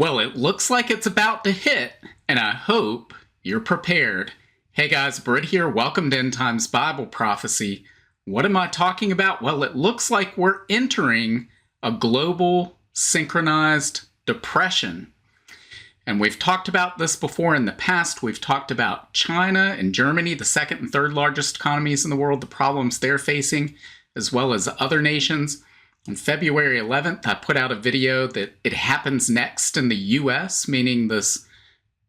Well, it looks like it's about to hit, and I hope you're prepared. Hey guys, Britt here. Welcome to End Times Bible Prophecy. What am I talking about? Well, it looks like we're entering a global synchronized depression. And we've talked about this before in the past. We've talked about China and Germany, the second and third largest economies in the world, the problems they're facing, as well as other nations. On February 11th, I put out a video that it happens next in the US, meaning this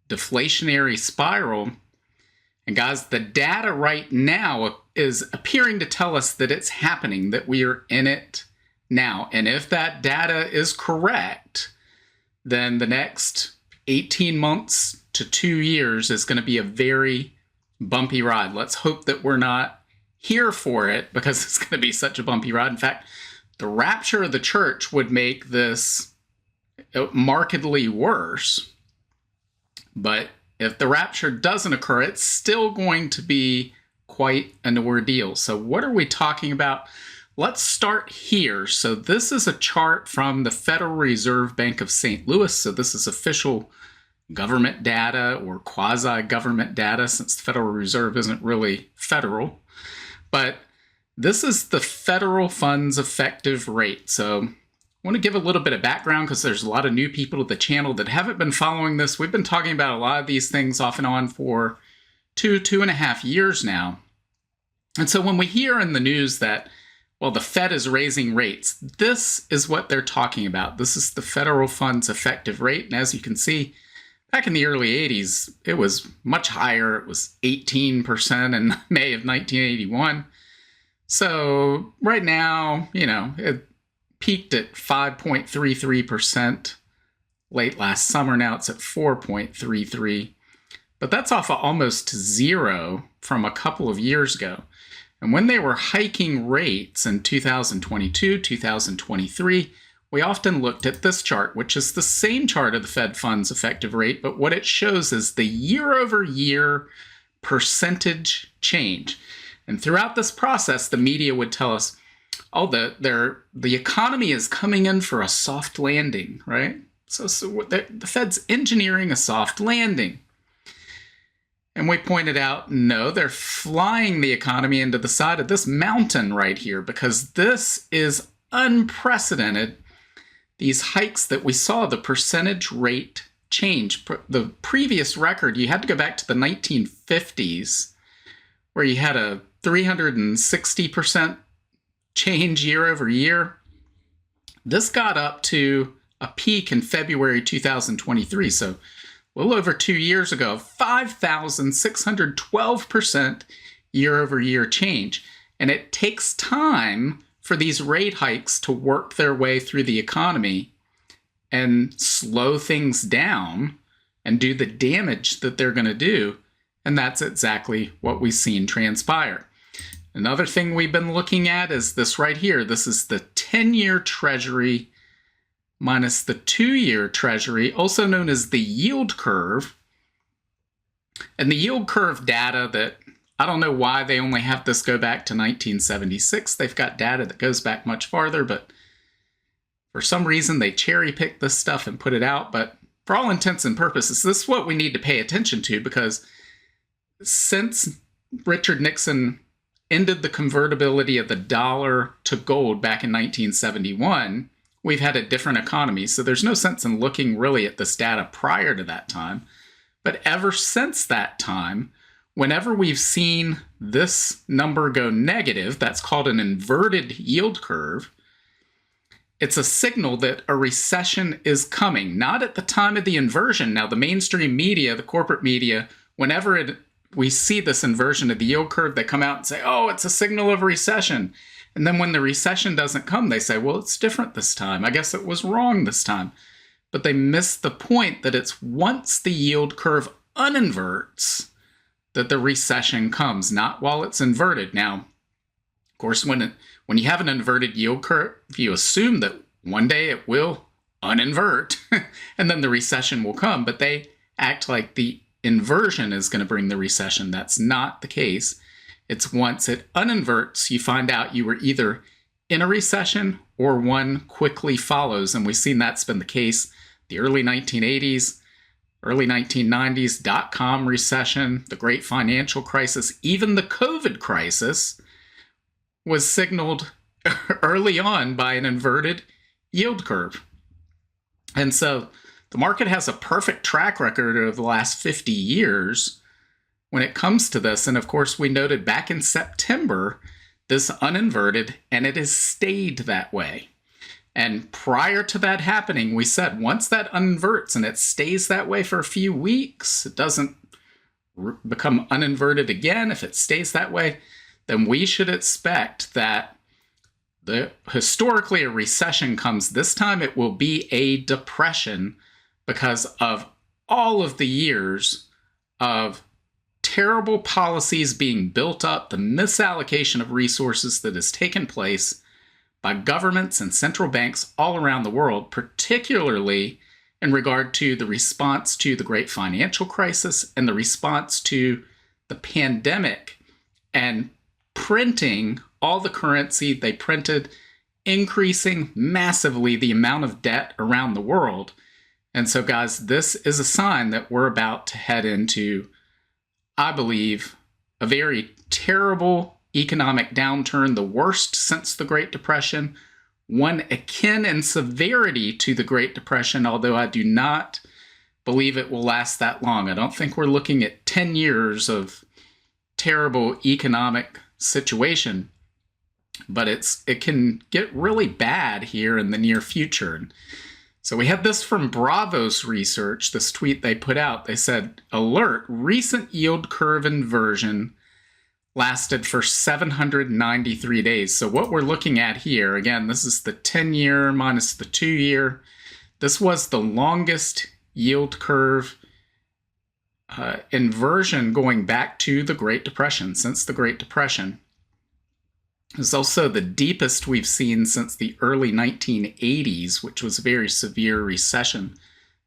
deflationary spiral. And guys, the data right now is appearing to tell us that it's happening, that we are in it now. And if that data is correct, then the next 18 months to 2 years is going to be a very bumpy ride. Let's hope that we're not here for it, because it's going to be such a bumpy ride. In fact, the rapture of the church would make this markedly worse. But if the rapture doesn't occur, it's still going to be quite an ordeal. So what are we talking about? Let's start here. So this is a chart from the Federal Reserve Bank of St. Louis. So this is official government data or quasi-government data, since the Federal Reserve isn't really federal. But this is the federal funds effective rate. So I want to give a little bit of background, because there's a lot of new people to the channel that haven't been following this. We've been talking about a lot of these things off and on for 2.5 years now. And so when we hear in the news that, well, the Fed is raising rates, this is what they're talking about. This is the federal funds effective rate. And as you can see, back in the early 80s, it was much higher. It was 18% in May of 1981. So right now, it peaked at 5.33% late last summer. Now it's at 4.33%. But that's off of almost zero from a couple of years ago. And when they were hiking rates in 2022, 2023, we often looked at this chart, which is the same chart of the Fed funds effective rate, but what it shows is the year-over-year percentage change. And throughout this process, the media would tell us, oh, the economy is coming in for a soft landing, right? So the Fed's engineering a soft landing. And we pointed out, no, they're flying the economy into the side of this mountain right here, because this is unprecedented. These hikes that we saw, the percentage rate change. The previous record, you had to go back to the 1950s, where you had a 360% change year over year. This got up to a peak in February 2023, so a little over 2 years ago, 5,612% year over year change. And it takes time for these rate hikes to work their way through the economy and slow things down and do the damage that they're going to do. And that's exactly what we've seen transpire. Another thing we've been looking at is this right here. This is the 10-year Treasury minus the 2-year Treasury, also known as the yield curve. And the yield curve data that, I don't know why they only have this go back to 1976. They've got data that goes back much farther, but for some reason they cherry-picked this stuff and put it out. But for all intents and purposes, this is what we need to pay attention to, because since Richard Nixon ended the convertibility of the dollar to gold back in 1971, we've had a different economy. So there's no sense in looking really at this data prior to that time. But ever since that time, whenever we've seen this number go negative, that's called an inverted yield curve, it's a signal that a recession is coming. Not at the time of the inversion. Now, the mainstream media, the corporate media, whenever we see this inversion of the yield curve, they come out and say, oh, it's a signal of a recession. And then when the recession doesn't come, they say, well, it's different this time. I guess it was wrong this time. But they miss the point that it's once the yield curve uninverts that the recession comes, not while it's inverted. Now, of course, when you have an inverted yield curve, you assume that one day it will uninvert and then the recession will come. But they act like the inversion is going to bring the recession. That's not the case. It's once it uninverts, you find out you were either in a recession or one quickly follows. And we've seen that's been the case the early 1980s, early 1990s, dot-com recession, the great financial crisis, even the COVID crisis was signaled early on by an inverted yield curve. And so the market has a perfect track record of the last 50 years when it comes to this. And of course, we noted back in September, this uninverted, and it has stayed that way. And prior to that happening, we said once that uninverts and it stays that way for a few weeks, it doesn't become uninverted again. If it stays that way, then we should expect that historically a recession comes. This time it will be a depression because of all of the years of terrible policies being built up, the misallocation of resources that has taken place by governments and central banks all around the world, particularly in regard to the response to the great financial crisis and the response to the pandemic, and printing all the currency they printed, increasing massively the amount of debt around the world. And so, guys, this is a sign that we're about to head into, I believe, a very terrible economic downturn, the worst since the Great Depression, one akin in severity to the Great Depression, although I do not believe it will last that long. I don't think we're looking at 10 years of terrible economic situation, but it can get really bad here in the near future. And so we had this from Bravos Research, this tweet they put out. They said, alert, recent yield curve inversion lasted for 793 days. So what we're looking at here, again, this is the 10-year minus the 2-year. This was the longest yield curve inversion going back to the Great Depression, since the Great Depression. It's also the deepest we've seen since the early 1980s, which was a very severe recession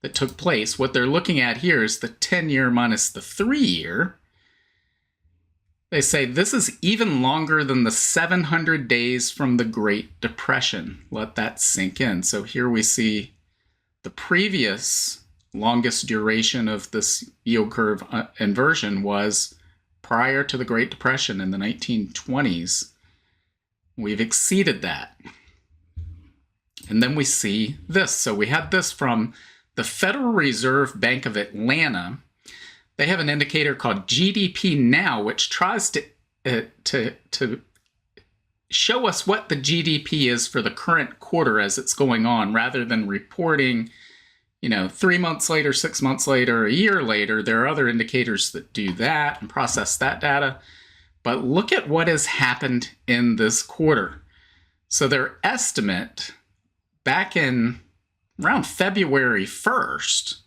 that took place. What they're looking at here is the 10-year minus the 3-year. They say this is even longer than the 700 days from the Great Depression. Let that sink in. So here we see the previous longest duration of this yield curve inversion was prior to the Great Depression in the 1920s. We've exceeded that. And then we see this. So we had this from the Federal Reserve Bank of Atlanta. They have an indicator called GDP Now, which tries to show us what the GDP is for the current quarter as it's going on, rather than reporting, 3 months later, 6 months later, a year later. There are other indicators that do that and process that data. But look at what has happened in this quarter. So their estimate back in around February 1st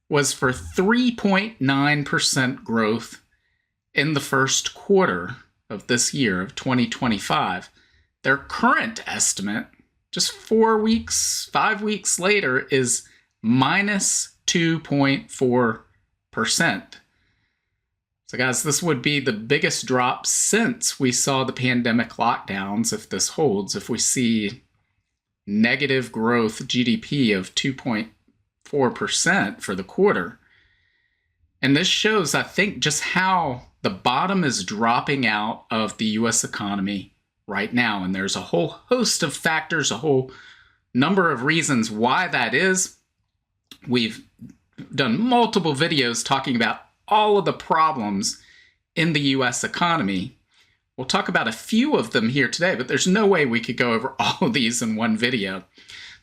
was for 3.9% growth in the first quarter of this year of 2025. Their current estimate, just 5 weeks later, is minus 2.4%. So guys, this would be the biggest drop since we saw the pandemic lockdowns, if this holds. If we see negative growth GDP of 2.4% for the quarter. And this shows, I think, just how the bottom is dropping out of the U.S. economy right now. And there's a whole host of factors, a whole number of reasons why that is. We've done multiple videos talking about all of the problems in the U.S. economy. We'll talk about a few of them here today, but there's no way we could go over all of these in one video.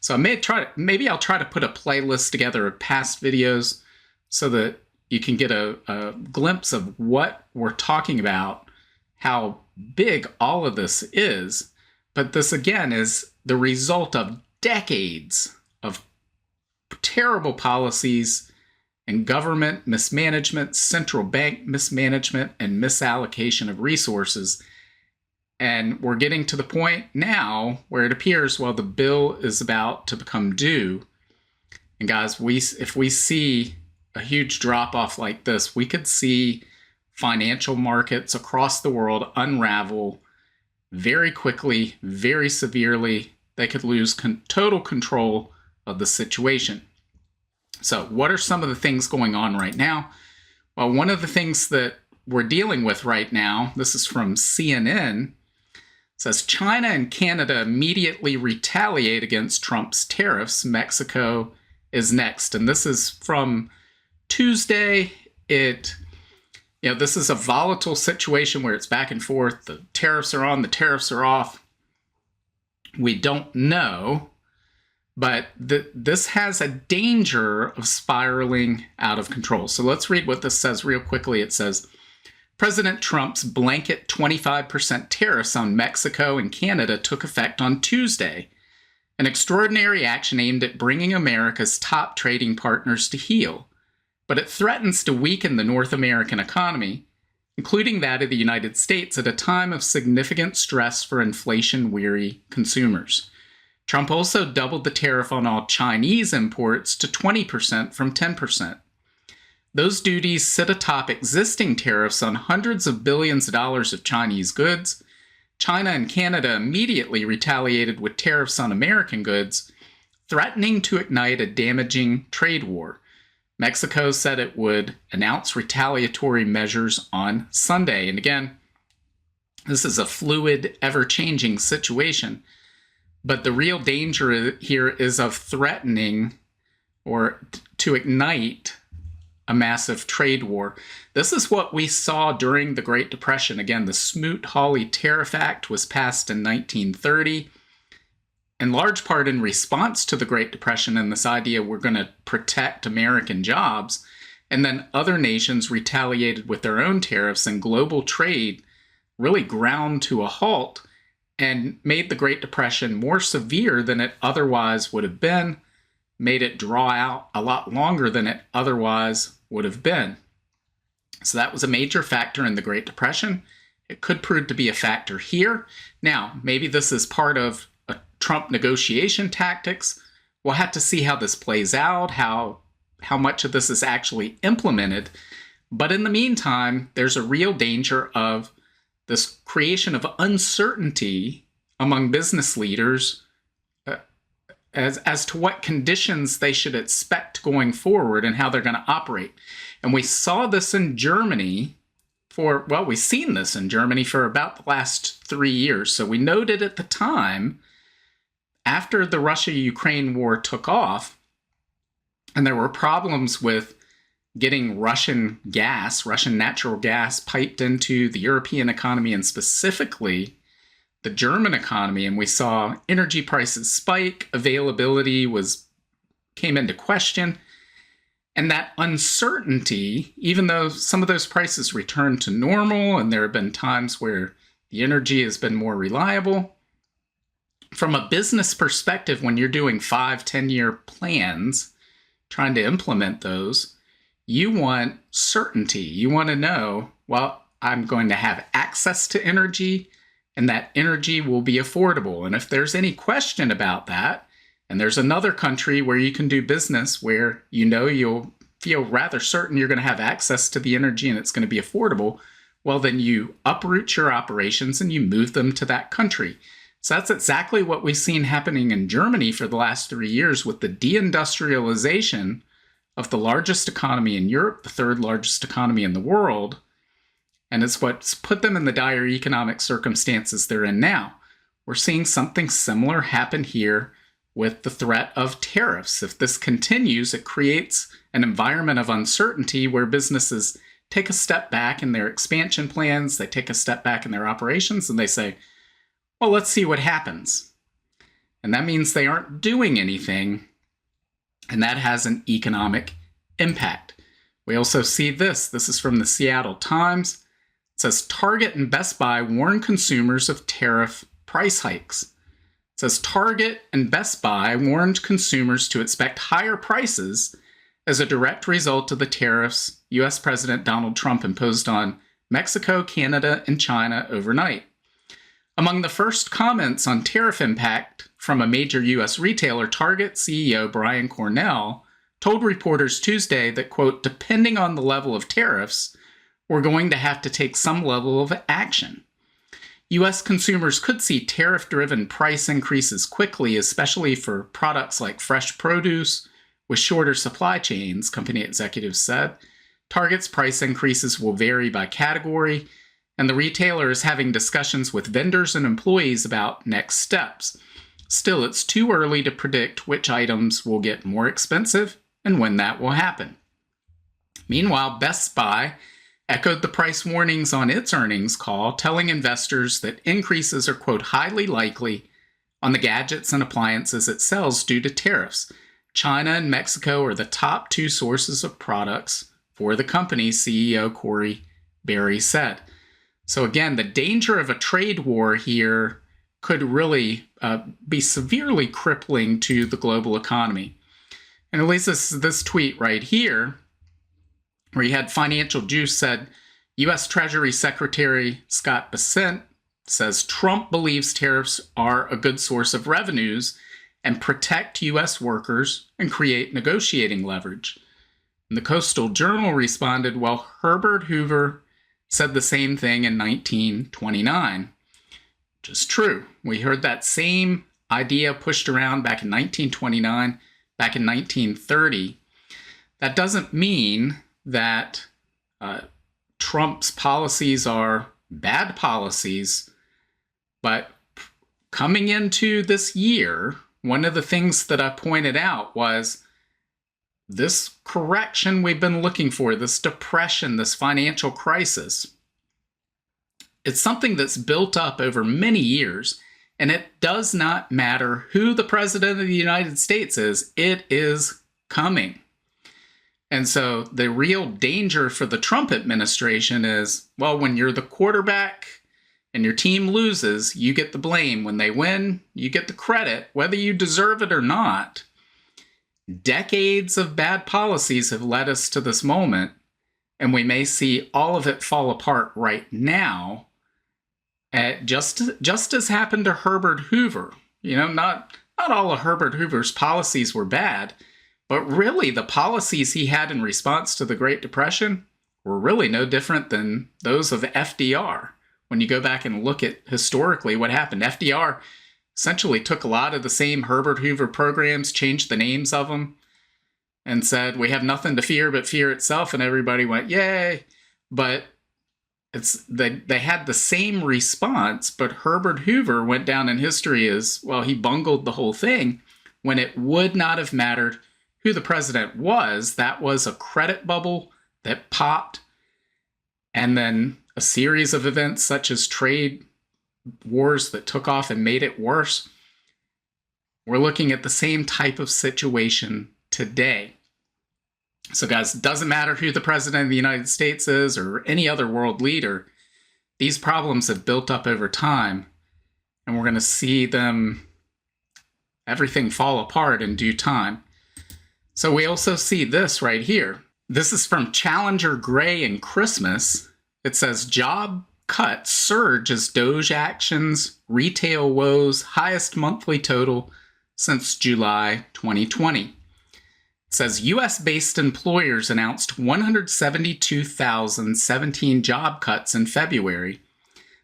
So maybe I'll try to put a playlist together of past videos so that you can get a glimpse of what we're talking about, how big all of this is. But this, again, is the result of decades of terrible policies and government mismanagement, central bank mismanagement, and misallocation of resources. And we're getting to the point now where it appears, well, the bill is about to become due. And guys, if we see a huge drop-off like this, we could see financial markets across the world unravel very quickly, very severely. They could lose total control of the situation. So what are some of the things going on right now? Well, one of the things that we're dealing with right now, this is from CNN, says China and Canada immediately retaliate against Trump's tariffs. Mexico is next. And this is from Tuesday. This is a volatile situation where it's back and forth. The tariffs are on, the tariffs are off. We don't know, but this has a danger of spiraling out of control. So let's read what this says real quickly. It says, President Trump's blanket 25% tariffs on Mexico and Canada took effect on Tuesday, an extraordinary action aimed at bringing America's top trading partners to heel. But it threatens to weaken the North American economy, including that of the United States, at a time of significant stress for inflation-weary consumers. Trump also doubled the tariff on all Chinese imports to 20% from 10%. Those duties sit atop existing tariffs on hundreds of billions of dollars of Chinese goods. China and Canada immediately retaliated with tariffs on American goods, threatening to ignite a damaging trade war. Mexico said it would announce retaliatory measures on Sunday. And again, this is a fluid, ever-changing situation. But the real danger here is of threatening or to ignite a massive trade war. This is what we saw during the Great Depression. Again, the Smoot-Hawley Tariff Act was passed in 1930, in large part in response to the Great Depression and this idea we're going to protect American jobs. And then other nations retaliated with their own tariffs, and global trade really ground to a halt and made the Great Depression more severe than it otherwise would have been, made it draw out a lot longer than it otherwise would have been. So that was a major factor in the Great Depression. It could prove to be a factor here. Now, maybe this is part of a Trump negotiation tactics. We'll have to see how this plays out, how much of this is actually implemented. But in the meantime, there's a real danger of this creation of uncertainty among business leaders as to what conditions they should expect going forward and how they're going to operate. And we saw this in Germany we've seen this in Germany for about the last 3 years. So we noted at the time, after the Russia-Ukraine war took off, and there were problems with getting Russian natural gas piped into the European economy and specifically the German economy, and we saw energy prices spike, availability came into question, and that uncertainty, even though some of those prices returned to normal and there have been times where the energy has been more reliable, from a business perspective, when you're doing 5-10-year plans, trying to implement those, you want certainty. You want to know, well, I'm going to have access to energy, and that energy will be affordable. And if there's any question about that, and there's another country where you can do business where you'll feel rather certain you're going to have access to the energy and it's going to be affordable, well, then you uproot your operations and you move them to that country. So that's exactly what we've seen happening in Germany for the last 3 years with the deindustrialization of the largest economy in Europe, the third largest economy in the world. And it's what's put them in the dire economic circumstances they're in now. We're seeing something similar happen here with the threat of tariffs. If this continues, it creates an environment of uncertainty where businesses take a step back in their expansion plans, they take a step back in their operations, and they say, well, let's see what happens. And that means they aren't doing anything, and that has an economic impact. We also see this. This is from the Seattle Times. It says Target and Best Buy warn consumers of tariff price hikes. It says Target and Best Buy warned consumers to expect higher prices as a direct result of the tariffs U.S. President Donald Trump imposed on Mexico, Canada, and China overnight. Among the first comments on tariff impact from a major U.S. retailer, Target CEO Brian Cornell told reporters Tuesday that, quote, depending on the level of tariffs, we're going to have to take some level of action. U.S. consumers could see tariff-driven price increases quickly, especially for products like fresh produce, With shorter supply chains, company executives said, Target's price increases will vary by category, and the retailer is having discussions with vendors and employees about next steps. Still, it's too early to predict which items will get more expensive and when that will happen. Meanwhile, Best Buy echoed the price warnings on its earnings call, telling investors that increases are, quote, highly likely on the gadgets and appliances it sells due to tariffs. China and Mexico are the top two sources of products for the company, CEO Corey Berry said. So again, the danger of a trade war here could really be severely crippling to the global economy. And at least this tweet right here, where you had Financial Juice said, U.S. Treasury Secretary Scott Bessent says Trump believes tariffs are a good source of revenues and protect U.S. workers and create negotiating leverage. And the Coastal Journal responded, well, Herbert Hoover said the same thing in 1929, which is true. We heard that same idea pushed around back in 1929, back in 1930. That doesn't mean that Trump's policies are bad policies, but coming into this year, one of the things that I pointed out was this correction we've been looking for, this depression, this financial crisis. It's something that's built up over many years, and it does not matter who the president of the United States is, it is coming. And so the real danger for the Trump administration is, well, when you're the quarterback and your team loses, you get the blame. When they win, you get the credit, whether you deserve it or not. Decades of bad policies have led us to this moment, and we may see all of it fall apart right now, just as happened to Herbert Hoover. You know, not all of Herbert Hoover's policies were bad, but really the policies he had in response to the Great Depression were really no different than those of FDR. When you go back and look at historically what happened, FDR essentially took a lot of the same Herbert Hoover programs, changed the names of them, and said, we have nothing to fear but fear itself, and everybody went, yay. But they had the same response, but Herbert Hoover went down in history as, well, he bungled the whole thing when it would not have mattered who the president was. That was a credit bubble that popped, and then a series of events such as trade wars that took off and made it worse. We're looking at the same type of situation today. So guys, it doesn't matter who the president of the United States is or any other world leader. These problems have built up over time, and we're going to see everything fall apart in due time. So we also see this right here. This is from Challenger Gray and Christmas. It says, job cuts surge as Doge actions, retail woes, highest monthly total since July 2020. It says U.S.-based employers announced 172,017 job cuts in February,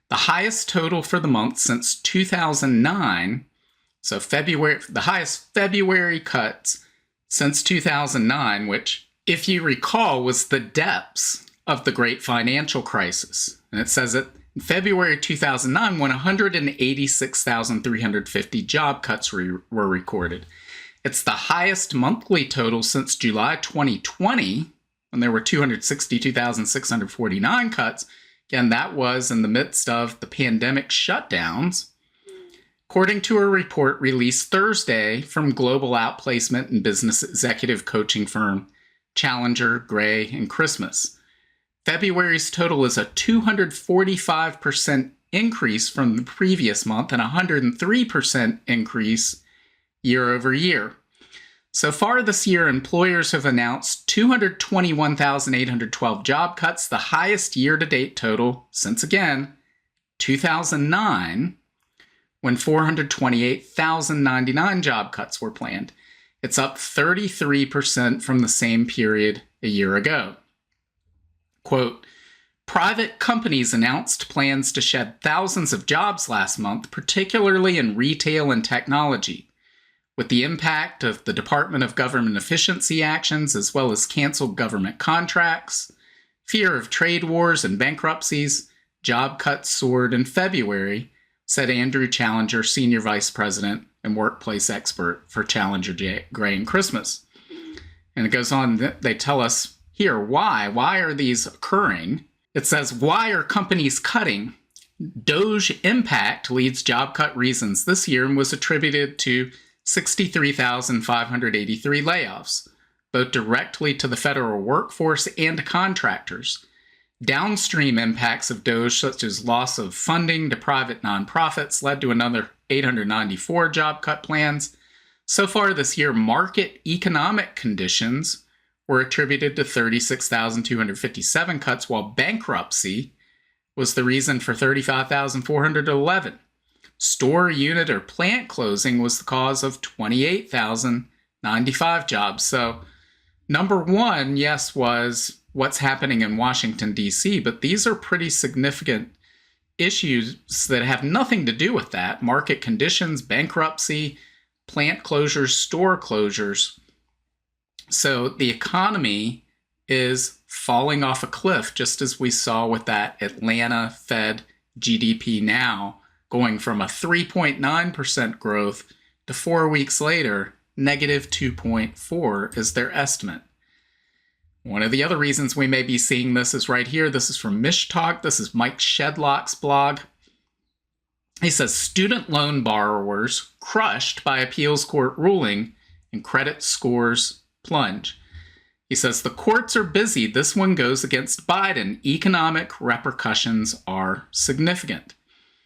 the highest total for the month since 2009. So the highest February cuts since 2009, which, if you recall, was the depths of the great financial crisis. And it says that in February 2009, when 186,350 job cuts were recorded. It's the highest monthly total since July 2020, when there were 262,649 cuts. Again, that was in the midst of the pandemic shutdowns. According to a report released Thursday from global outplacement and business executive coaching firm Challenger, Gray, and Christmas. February's total is a 245% increase from the previous month and a 103% increase year over year. So far this year, employers have announced 221,812 job cuts, the highest year-to-date total since, again, 2009, when 428,099 job cuts were planned. It's up 33% from the same period a year ago. Quote, private companies announced plans to shed thousands of jobs last month, particularly in retail and technology. With the impact of the Department of Government Efficiency actions as well as canceled government contracts, fear of trade wars and bankruptcies, job cuts soared in February, said Andrew Challenger, Senior Vice President and Workplace Expert for Challenger Gray & Christmas. And it goes on, they tell us here why. Why are these occurring? It says, why are companies cutting? DOGE impact leads job cut reasons this year and was attributed to 63,583 layoffs, both directly to the federal workforce and contractors. Downstream impacts of DOGE, such as loss of funding to private nonprofits, led to another 894 job cut plans. So far this year, market economic conditions were attributed to 36,257 cuts, while bankruptcy was the reason for 35,411. Store, unit, or plant closing was the cause of 28,095 jobs. So, number one, yes, was what's happening in Washington, D.C., but these are pretty significant issues that have nothing to do with that. Market conditions, bankruptcy, plant closures, store closures. So the economy is falling off a cliff, just as we saw with that Atlanta Fed GDP now, going from a 3.9% growth to 4 weeks later, negative 2.4 is their estimate. One of the other reasons we may be seeing this is right here. This is from Mishtalk. This is Mike Shedlock's blog. He says, student loan borrowers crushed by appeals court ruling and credit scores plunge. He says, the courts are busy. This one goes against Biden. Economic repercussions are significant.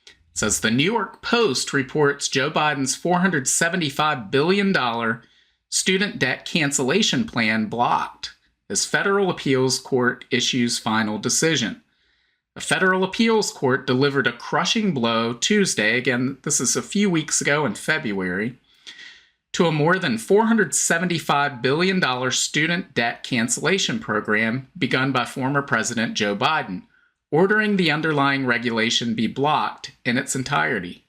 It says, the New York Post reports Joe Biden's $475 billion student debt cancellation plan blocked as federal appeals court issues final decision. A federal appeals court delivered a crushing blow Tuesday, again, this is a few weeks ago in February, to a more than $475 billion student debt cancellation program begun by former President Joe Biden, ordering the underlying regulation be blocked in its entirety.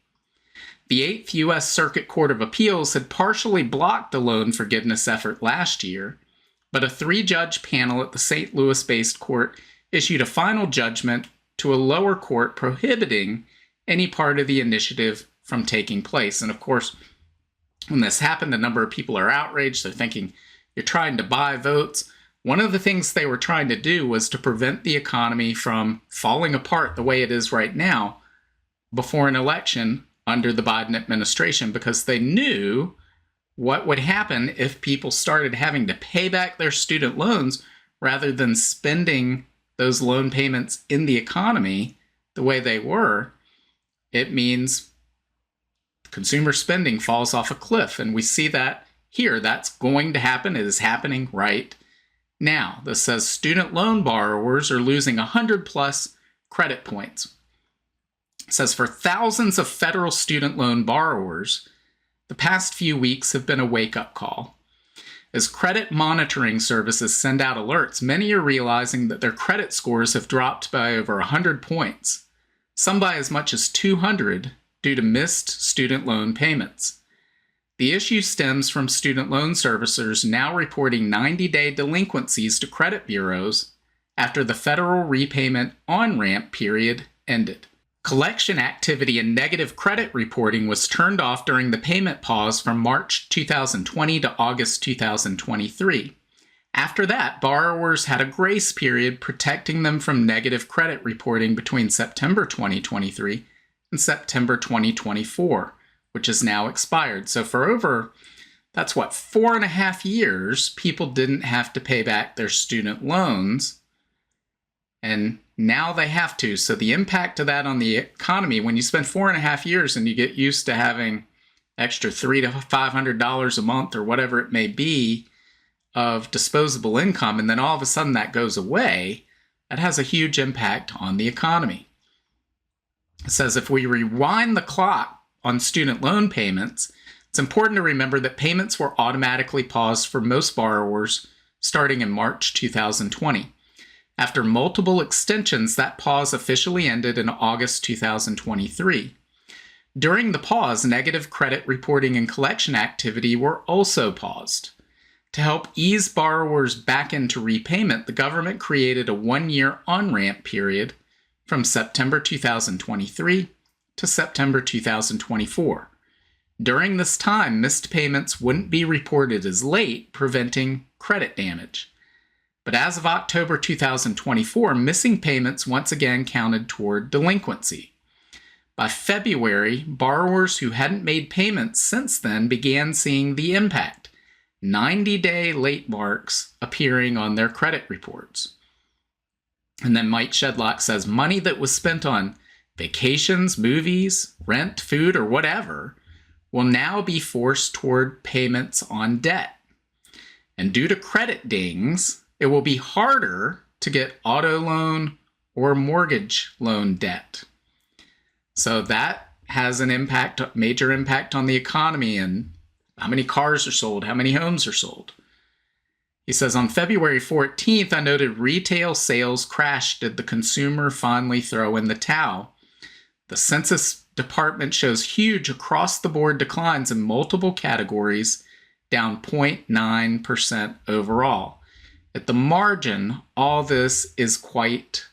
The 8th U.S. Circuit Court of Appeals had partially blocked the loan forgiveness effort last year, but a 3-judge panel at the St. Louis-based court issued a final judgment to a lower court prohibiting any part of the initiative from taking place. And of course, when this happened, a number of people are outraged. They're thinking, you're trying to buy votes. One of the things they were trying to do was to prevent the economy from falling apart the way it is right now before an election under the Biden administration, because they knew what would happen if people started having to pay back their student loans rather than spending those loan payments in the economy the way they were. It means consumer spending falls off a cliff, and we see that here. That's going to happen. It is happening right now. This says student loan borrowers are losing 100 plus credit points. It says for thousands of federal student loan borrowers, the past few weeks have been a wake-up call. As credit monitoring services send out alerts, many are realizing that their credit scores have dropped by over 100 points, some by as much as 200 due to missed student loan payments. The issue stems from student loan servicers now reporting 90-day delinquencies to credit bureaus after the federal repayment on-ramp period ended. Collection activity and negative credit reporting was turned off during the payment pause from March 2020 to August 2023. After that, borrowers had a grace period protecting them from negative credit reporting between September 2023 and September 2024, which has now expired. So for over, 4.5 years, people didn't have to pay back their student loans, and now they have to. So the impact of that on the economy, when you spend 4.5 years and you get used to having extra $300 to $500 a month or whatever it may be of disposable income, and then all of a sudden that goes away, that has a huge impact on the economy. It says if we rewind the clock on student loan payments, it's important to remember that payments were automatically paused for most borrowers starting in March 2020. After multiple extensions, that pause officially ended in August 2023. During the pause, negative credit reporting and collection activity were also paused. To help ease borrowers back into repayment, the government created a one-year on-ramp period from September 2023 to September 2024. During this time, missed payments wouldn't be reported as late, preventing credit damage. But as of October 2024, missing payments once again counted toward delinquency. By February, borrowers who hadn't made payments since then began seeing the impact, 90-day late marks appearing on their credit reports. And then Mike Shedlock says, money that was spent on vacations, movies, rent, food, or whatever will now be forced toward payments on debt. And due to credit dings, it will be harder to get auto loan or mortgage loan debt. So that has an impact, major impact on the economy and how many cars are sold, how many homes are sold. He says, on February 14th, I noted retail sales crashed. Did the consumer finally throw in the towel? The Census Department shows huge across-the-board declines in multiple categories, down 0.9% overall. At the margin, all this is quite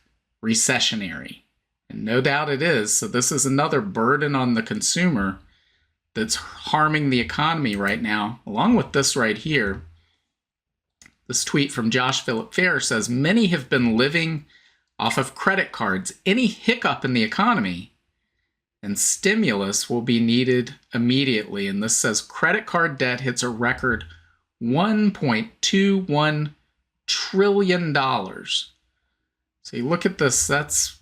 recessionary. And no doubt it is. So this is another burden on the consumer that's harming the economy right now, along with this right here. This tweet from Josh Philip Fair says, many have been living off of credit cards. Any hiccup in the economy and stimulus will be needed immediately. And this says credit card debt hits a record $1.21 trillion. So you look at this, that's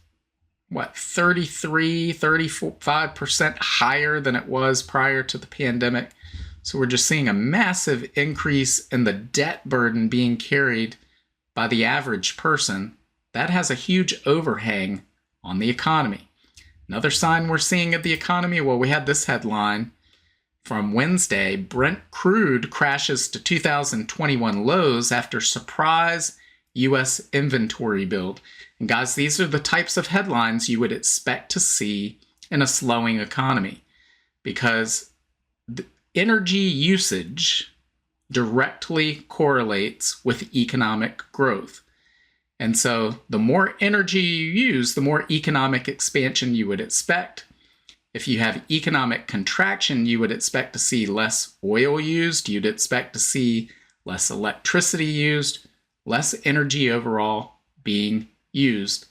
what, 35% higher than it was prior to the pandemic. So we're just seeing a massive increase in the debt burden being carried by the average person. That has a huge overhang on the economy. Another sign we're seeing of the economy, well, we had this headline from Wednesday. Brent crude crashes to 2021 lows after surprise U.S. inventory build. And guys, these are the types of headlines you would expect to see in a slowing economy, because the energy usage directly correlates with economic growth. And so the more energy you use, the more economic expansion you would expect. If you have economic contraction, you would expect to see less oil used. You'd expect to see less electricity used, less energy overall being used.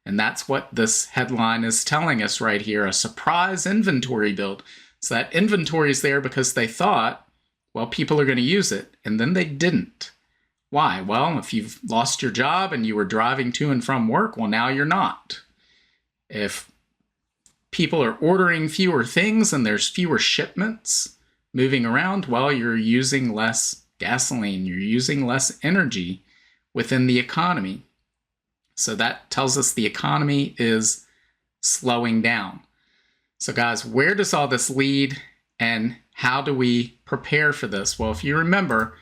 And that's what this headline is telling us right here, a surprise inventory build. So that inventory is there because they thought, well, people are going to use it, and then they didn't. Why? Well, if you've lost your job and you were driving to and from work, well, now you're not. If people are ordering fewer things and there's fewer shipments moving around, well, you're using less gasoline, you're using less energy within the economy. So that tells us the economy is slowing down. So guys, where does all this lead and how do we prepare for this? Well, if you remember,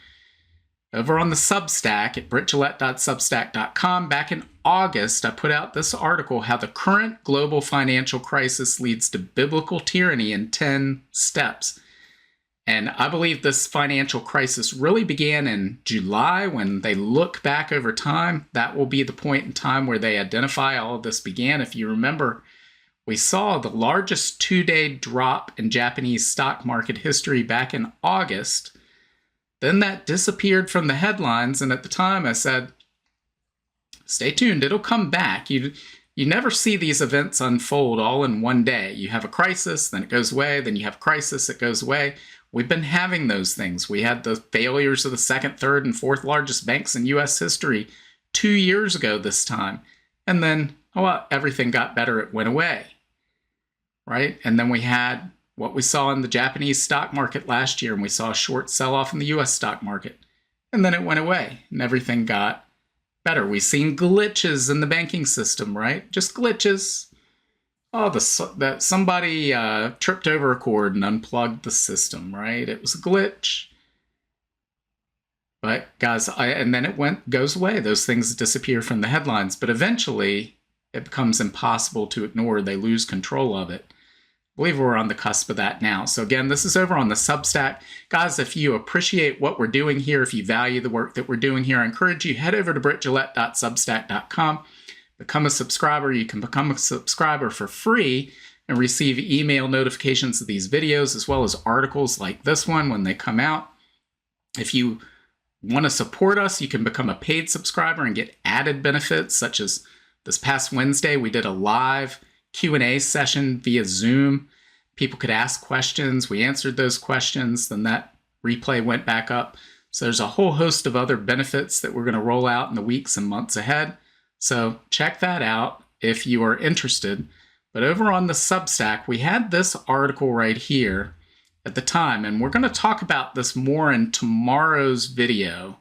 over on the Substack at brittgillette.substack.com, back in August, I put out this article, How the Current Global Financial Crisis Leads to Biblical Tyranny in 10 Steps. And I believe this financial crisis really began in July. When they look back over time, that will be the point in time where they identify all of this began. If you remember, we saw the largest two-day drop in Japanese stock market history back in August. Then that disappeared from the headlines, and at the time I said, stay tuned, it'll come back. You never see these events unfold all in one day. You have a crisis, then it goes away, then you have a crisis, it goes away. We've been having those things. We had the failures of the second, third, and fourth largest banks in U.S. history 2 years ago this time. And then, everything got better, it went away, right? And then we had what we saw in the Japanese stock market last year, and we saw a short sell-off in the U.S. stock market. And then it went away, and everything got better. We've seen glitches in the banking system, right? Just glitches. Somebody tripped over a cord and unplugged the system, right? It was a glitch. But guys, and then it goes away. Those things disappear from the headlines, but eventually it becomes impossible to ignore. They lose control of it. believe we're on the cusp of that now. So again, this is over on the Substack. Guys, if you appreciate what we're doing here, if you value the work that we're doing here, I encourage you, head over to brittgillette.substack.com. Become a subscriber. You can become a subscriber for free and receive email notifications of these videos, as well as articles like this one when they come out. If you want to support us, you can become a paid subscriber and get added benefits, such as this past Wednesday, we did a live Q&A session via Zoom. People could ask questions. We answered those questions. Then that replay went back up. So there's a whole host of other benefits that we're going to roll out in the weeks and months ahead. So check that out if you are interested. But over on the Substack, we had this article right here at the time, and we're going to talk about this more in tomorrow's video,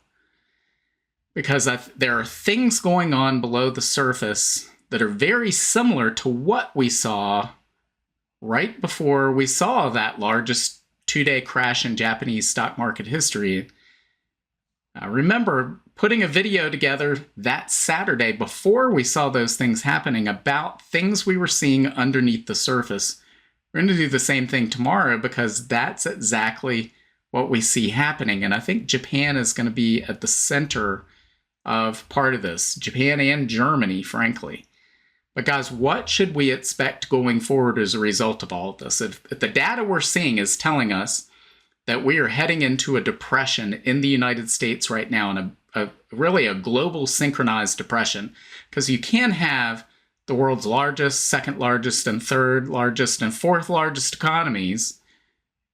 because there are things going on below the surface that are very similar to what we saw right before we saw that largest two-day crash in Japanese stock market history. I remember putting a video together that Saturday before we saw those things happening about things we were seeing underneath the surface. We're going to do the same thing tomorrow because that's exactly what we see happening. And I think Japan is going to be at the center of part of this. Japan and Germany, frankly. But guys, what should we expect going forward as a result of all of this? If the data we're seeing is telling us that we are heading into a depression in the United States right now, and really a global synchronized depression, because you can have the world's largest, second largest, and third largest, and fourth largest economies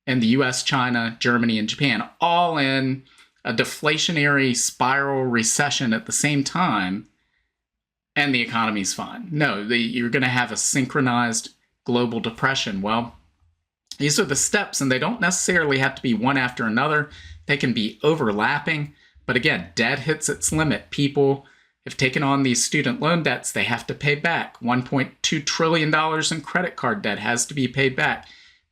in the US, China, Germany, and Japan, all in a deflationary spiral recession at the same time, and the economy's fine. No, you're going to have a synchronized global depression. Well, these are the steps, and they don't necessarily have to be one after another. They can be overlapping. But again, debt hits its limit. People have taken on these student loan debts they have to pay back. $1.2 trillion in credit card debt has to be paid back.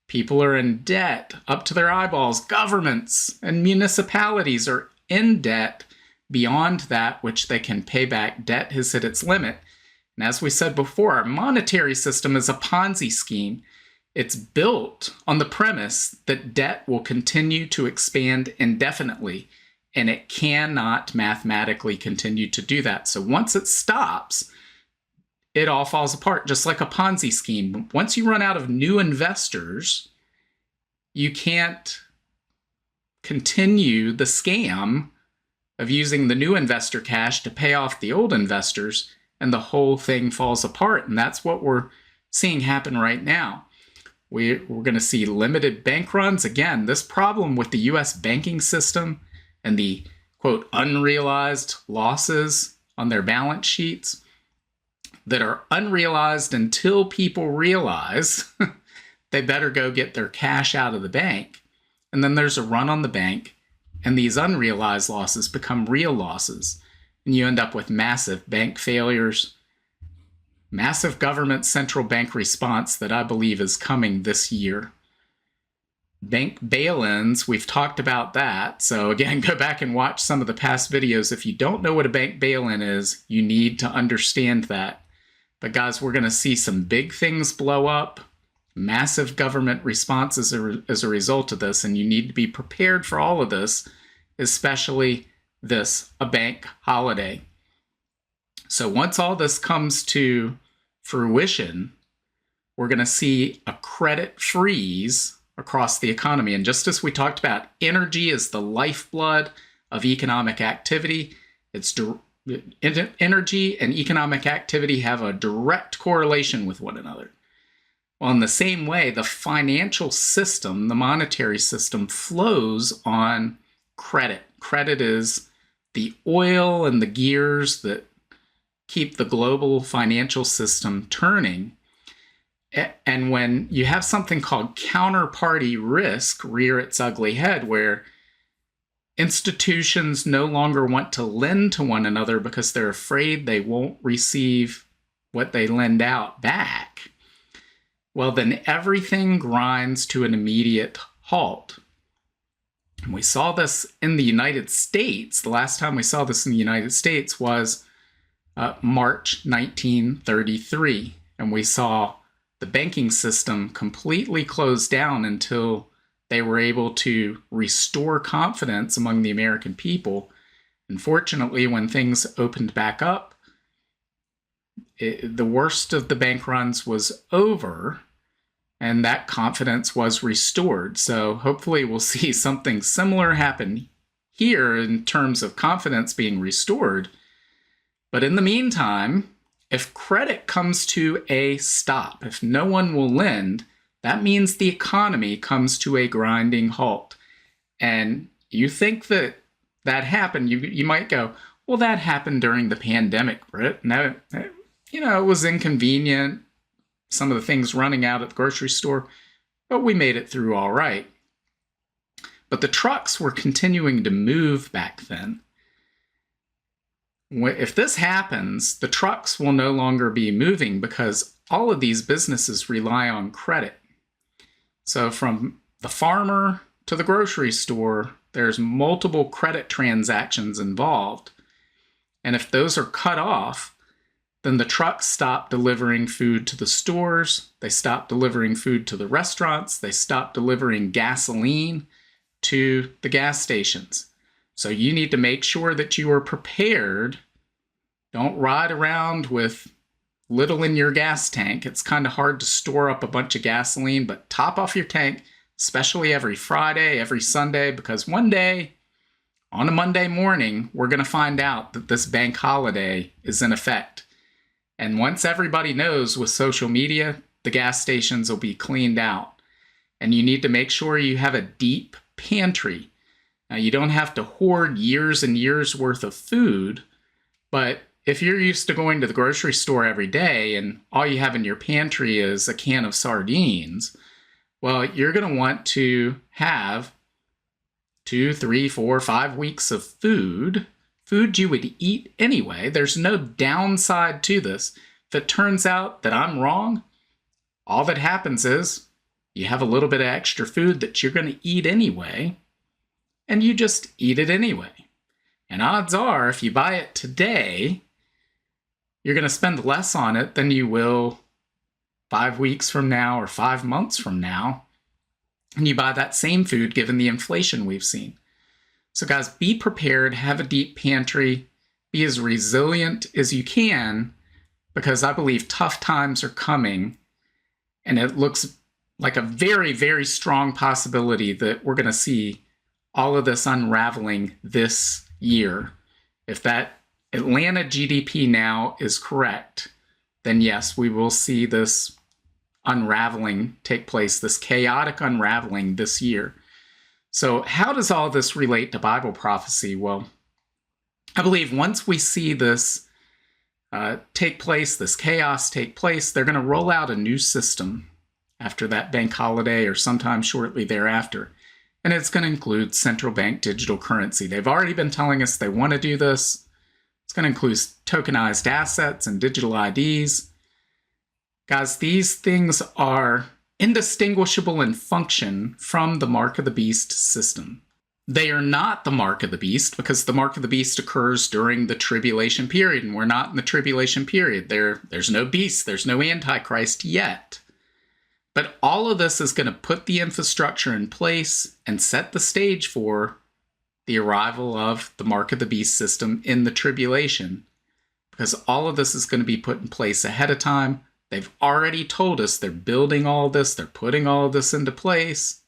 People are in debt up to their eyeballs. Governments and municipalities are in debt beyond that which they can pay back. Debt has hit its limit. And as we said before, our monetary system is a Ponzi scheme. It's built on the premise that debt will continue to expand indefinitely, and it cannot mathematically continue to do that. So once it stops, it all falls apart, just like a Ponzi scheme. Once you run out of new investors, you can't continue the scam of using the new investor cash to pay off the old investors, and the whole thing falls apart. And that's what we're seeing happen right now. We're going to see limited bank runs. Again, this problem with the US banking system and the, quote, unrealized losses on their balance sheets that are unrealized until people realize they better go get their cash out of the bank. And then there's a run on the bank, and these unrealized losses become real losses. And you end up with massive bank failures, massive government central bank response that I believe is coming this year. Bank bail-ins, we've talked about that. So again, go back and watch some of the past videos. If you don't know what a bank bail-in is, you need to understand that. But guys, we're going to see some big things blow up, massive government responses as a result of this, and you need to be prepared for all of this, especially this, a bank holiday. So once all this comes to fruition, we're going to see a credit freeze across the economy. And just as we talked about, energy is the lifeblood of economic activity. Energy and economic activity have a direct correlation with one another. Well, in the same way, the financial system, the monetary system, flows on credit. Credit is the oil and the gears that keep the global financial system turning. And when you have something called counterparty risk rear its ugly head, where institutions no longer want to lend to one another because they're afraid they won't receive what they lend out back, well, then everything grinds to an immediate halt. And we saw this in the United States. The last time we saw this in the United States was March 1933. And we saw the banking system completely closed down until they were able to restore confidence among the American people. Unfortunately, when things opened back up, the worst of the bank runs was over, and that confidence was restored. So hopefully we'll see something similar happen here in terms of confidence being restored. But in the meantime, if credit comes to a stop, if no one will lend, that means the economy comes to a grinding halt. And you think that happened, you might go, well, that happened during the pandemic, Britt. No, it was inconvenient, some of the things running out at the grocery store, but we made it through all right. But the trucks were continuing to move back then. If this happens, the trucks will no longer be moving because all of these businesses rely on credit. So from the farmer to the grocery store, there's multiple credit transactions involved. And if those are cut off, then the trucks stop delivering food to the stores, they stop delivering food to the restaurants, they stop delivering gasoline to the gas stations. So you need to make sure that you are prepared. Don't ride around with little in your gas tank. It's kind of hard to store up a bunch of gasoline, but top off your tank, especially every Friday, every Sunday, because one day, on a Monday morning, we're going to find out that this bank holiday is in effect. And once everybody knows with social media, the gas stations will be cleaned out. And you need to make sure you have a deep pantry. Now, you don't have to hoard years and years worth of food, but if you're used to going to the grocery store every day and all you have in your pantry is a can of sardines, well, you're going to want to have 2, 3, 4, 5 weeks of food you would eat anyway. There's no downside to this. If it turns out that I'm wrong, all that happens is you have a little bit of extra food that you're going to eat anyway, and you just eat it anyway. And odds are, if you buy it today, you're going to spend less on it than you will 5 weeks from now or 5 months from now. And you buy that same food given the inflation we've seen. So guys, be prepared, have a deep pantry, be as resilient as you can, because I believe tough times are coming. And it looks like a very, very strong possibility that we're going to see all of this unraveling this year. If that Atlanta GDP now is correct, then yes, we will see this unraveling take place, this chaotic unraveling this year. So how does all this relate to Bible prophecy? Well, I believe once we see this take place, this chaos take place, they're going to roll out a new system after that bank holiday or sometime shortly thereafter. And it's going to include central bank digital currency. They've already been telling us they want to do this. It's going to include tokenized assets and digital IDs. Guys, these things are indistinguishable in function from the Mark of the Beast system. They are not the Mark of the Beast because the Mark of the Beast occurs during the tribulation period, and we're not in the tribulation period. There's no beast, there's no Antichrist yet. But all of this is going to put the infrastructure in place and set the stage for the arrival of the Mark of the Beast system in the tribulation, because all of this is going to be put in place ahead of time. They've already told us they're building all this, they're putting all of this into place.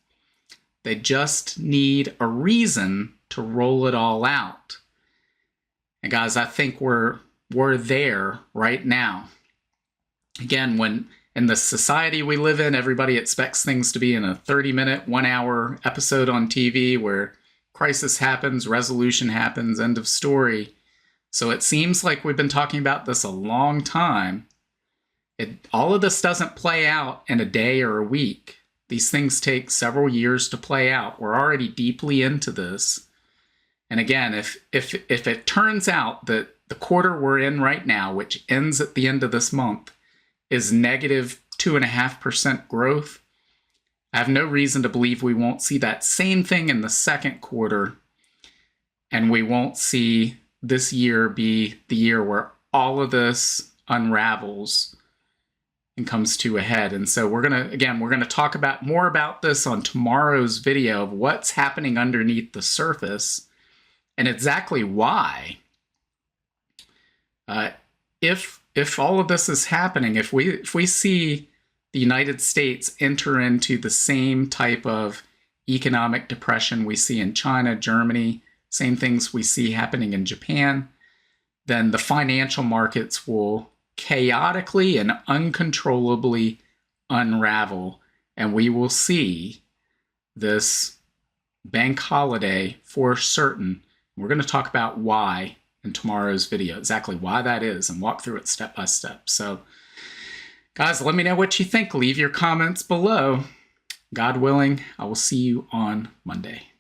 They just need a reason to roll it all out. And guys, I think we're there right now. Again, when in the society we live in, everybody expects things to be in a 30-minute, 1-hour episode on TV where crisis happens, resolution happens, end of story. So it seems like we've been talking about this a long time. All of this doesn't play out in a day or a week. These things take several years to play out. We're already deeply into this. And again, if it turns out that the quarter we're in right now, which ends at the end of this month, is negative 2.5% growth, I have no reason to believe we won't see that same thing in the second quarter, and we won't see this year be the year where all of this unravels and comes to a head. And so we're going to talk about more about this on tomorrow's video of what's happening underneath the surface and exactly why. If all of this is happening, if we see the United States enter into the same type of economic depression we see in China, Germany, same things we see happening in Japan, then the financial markets will chaotically and uncontrollably unravel, and we will see this bank holiday for certain. We're going to talk about why in tomorrow's video, exactly why that is, and walk through it step by step. So, guys, let me know what you think. Leave your comments below. God willing, I will see you on Monday.